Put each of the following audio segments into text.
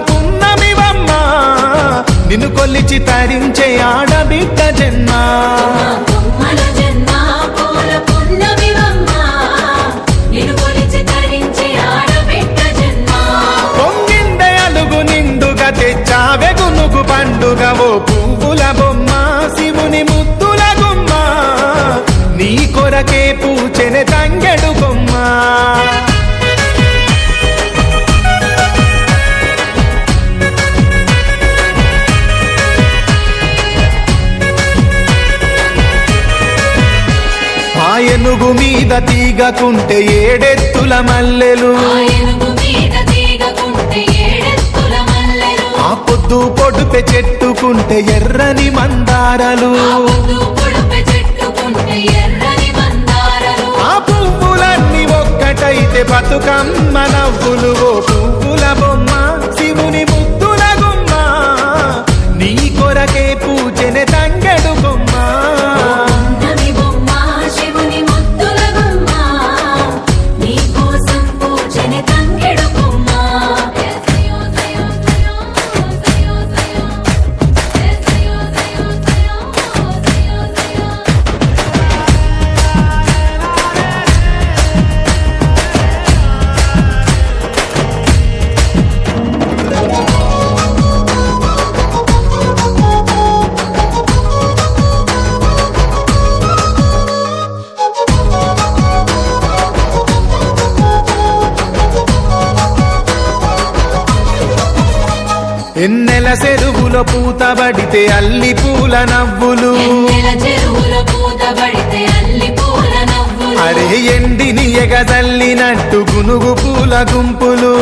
పున్నమివమ్మ నిన్ను కొలిచి తరించే ఆడబిడ్డ జన్మ పొంగిందే అలుగు నిండుగా తెచ్చావె గునుగు పండుగ ఓ పువ్వుల బొమ్మ శివుని ముద్దుల గుమ్మ నీ కొరకే పూచెనె తంగెడు బొమ్మ ఏనుగు మీద తీగకుంటే ఏడెత్తుల మల్లెలు ఆ పొద్దు పొడుపె చెట్టుకుంటే ఎర్రని మందారలు ఆ పువ్వులన్నీ ఒక్కటైతే బతుకమ్మ నవ్వులు ఓ పువ్వుల బొమ్మ శివుని ముద్దుల గుమ్మ నీ కొరకే పూజెనె తంగెడు బొమ్మ ఎన్నెల చెరువులో పూతబడితే అల్లి పూల నవ్వులు అరే ఎండిని ఎగజల్లినట్టు గునుగు పూల గుంపులు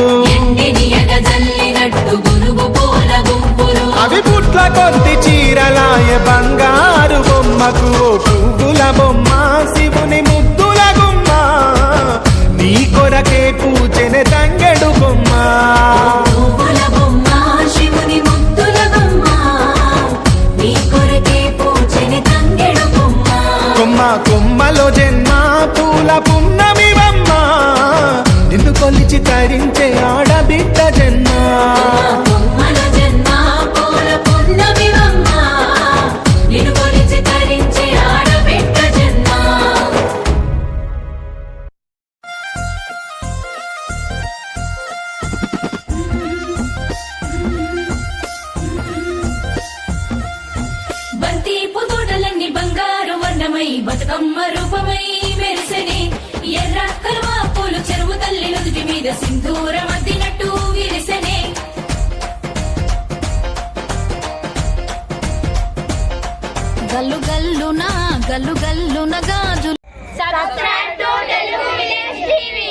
అవి పుట్ల కొద్ది చీరలాయ బంగారు బొమ్మకు ఓ పువ్వుల బొమ్మ శివుని ముద్దుల గుమ్మ నీ కొరకే పూచెనె తంగెడు బొమ్మ కొమ్మలో జన్మ పూల పున్నమివమ్మ నిన్ను కొలిచి తరించే ఆడబిడ్డ జన్మ బతుకమ్మ రూపమై మెరిసెనే ఎర్ర కలువ పూలు చెరువు తల్లి నుదుటి మీద సింధూరం అద్దినట్టు విరిసెనే గల్లు గల్లున